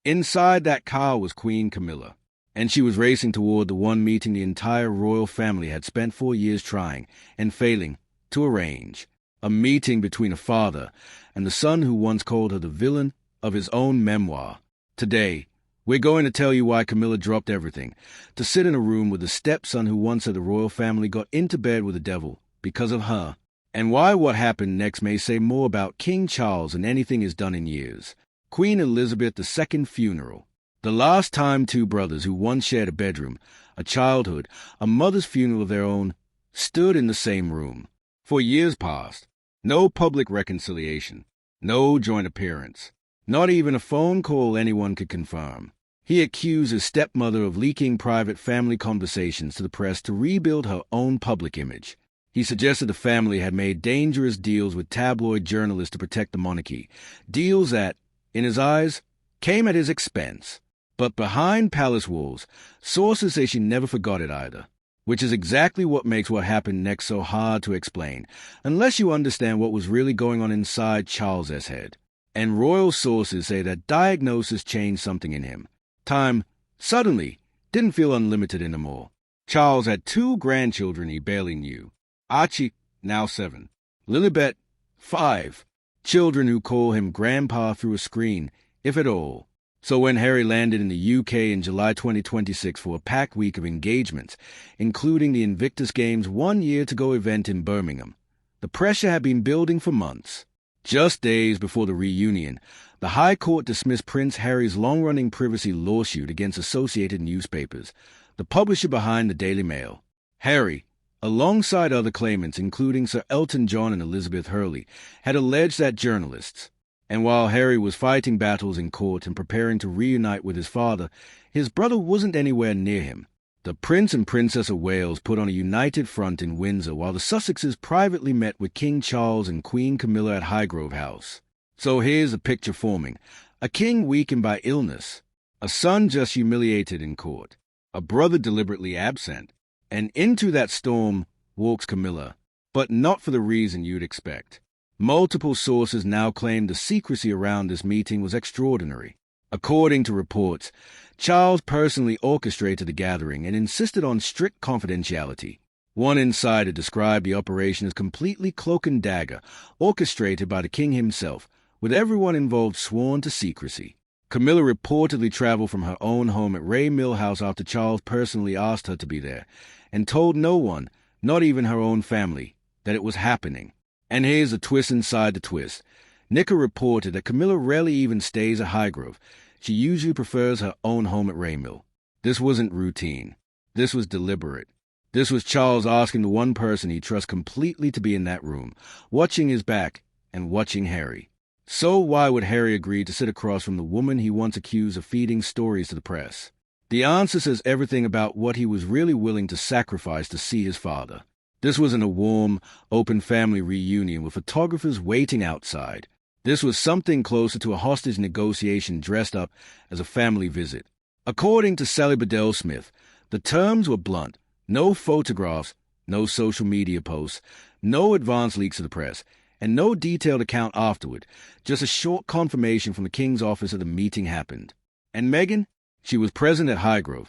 Inside that car was Queen Camilla, and she was racing toward the one meeting the entire royal family had spent 4 years trying and failing to arrange. A meeting between a father and the son who once called her the villain of his own memoir. Today, we're going to tell you why Camilla dropped everything to sit in a room with the stepson who once said the royal family got into bed with the devil because of her, and why what happened next may say more about King Charles than anything is done in years. Queen Elizabeth II's funeral. The last time two brothers who once shared a bedroom, a childhood, a mother's funeral of their own, stood in the same room. For years past, no public reconciliation, no joint appearance, not even a phone call anyone could confirm. He accused his stepmother of leaking private family conversations to the press to rebuild her own public image. He suggested the family had made dangerous deals with tabloid journalists to protect the monarchy, deals that, in his eyes, came at his expense. But behind palace walls, sources say she never forgot it either, which is exactly what makes what happened next so hard to explain, unless you understand what was really going on inside Charles's head. And royal sources say that diagnosis changed something in him. Time, suddenly, didn't feel unlimited anymore. Charles had 2 grandchildren he barely knew. Archie, now 7. Lilibet, 5. Children who call him Grandpa through a screen, if at all. So when Harry landed in the UK in July 2026 for a packed week of engagements, including the Invictus Games' 1-year-to-go event in Birmingham, the pressure had been building for months. Just days before the reunion, the High Court dismissed Prince Harry's long-running privacy lawsuit against Associated Newspapers, the publisher behind the Daily Mail. Harry, alongside other claimants including Sir Elton John and Elizabeth Hurley, had alleged that journalists, and while Harry was fighting battles in court and preparing to reunite with his father, his brother wasn't anywhere near him. The Prince and Princess of Wales put on a united front in Windsor while the Sussexes privately met with King Charles and Queen Camilla at Highgrove House. So here's a picture forming. A king weakened by illness, a son just humiliated in court, a brother deliberately absent, and into that storm walks Camilla, but not for the reason you'd expect. Multiple sources now claim the secrecy around this meeting was extraordinary. According to reports, Charles personally orchestrated the gathering and insisted on strict confidentiality. One insider described the operation as completely cloak and dagger, orchestrated by the king himself, with everyone involved sworn to secrecy. Camilla reportedly traveled from her own home at Ray Mill House after Charles personally asked her to be there, and told no one, not even her own family, that it was happening. And here's a twist inside the twist. Nicker reported that Camilla rarely even stays at Highgrove. She usually prefers her own home at Raymill. This wasn't routine. This was deliberate. This was Charles asking the one person he trusts completely to be in that room, watching his back and watching Harry. So why would Harry agree to sit across from the woman he once accused of feeding stories to the press? The answer says everything about what he was really willing to sacrifice to see his father. This wasn't a warm, open family reunion with photographers waiting outside. This was something closer to a hostage negotiation dressed up as a family visit. According to Sally Bedell Smith, the terms were blunt. No photographs, no social media posts, no advance leaks to the press, and no detailed account afterward, just a short confirmation from the King's office that the meeting happened. And Meghan? She was present at Highgrove,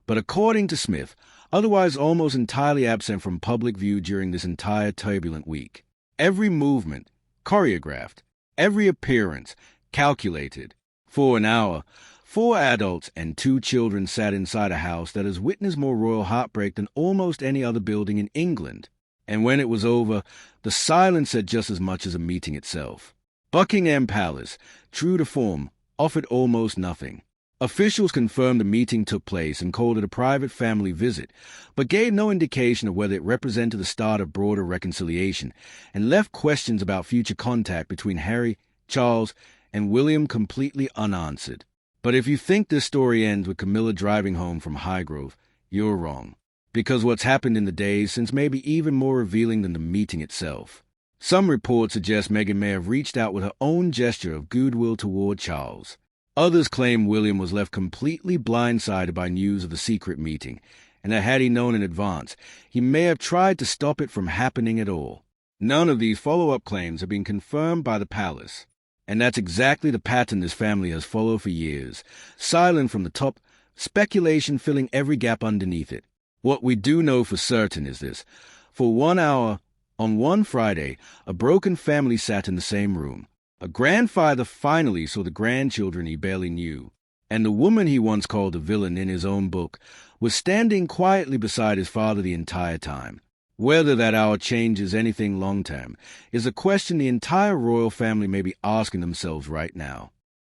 but according to Smith, otherwise almost entirely absent from public view during this entire turbulent week. Every movement, choreographed. Every appearance, calculated. For an hour, 4 adults and 2 children sat inside a house that has witnessed more royal heartbreak than almost any other building in England. And when it was over, the silence said just as much as a meeting itself. Buckingham Palace, true to form, offered almost nothing. Officials confirmed the meeting took place and called it a private family visit, but gave no indication of whether it represented the start of broader reconciliation, and left questions about future contact between Harry, Charles, and William completely unanswered. But if you think this story ends with Camilla driving home from Highgrove, you're wrong. Because what's happened in the days since may be even more revealing than the meeting itself. Some reports suggest Meghan may have reached out with her own gesture of goodwill toward Charles. Others claim William was left completely blindsided by news of the secret meeting, and that had he known in advance, he may have tried to stop it from happening at all. None of these follow-up claims have been confirmed by the palace. And that's exactly the pattern this family has followed for years. Silent from the top, speculation filling every gap underneath it. What we do know for certain is this. For 1 hour, on one Friday, a broken family sat in the same room. A grandfather finally saw the grandchildren he barely knew. And the woman he once called a villain in his own book was standing quietly beside his father the entire time. Whether that hour changes anything long-term is a question the entire royal family may be asking themselves right now.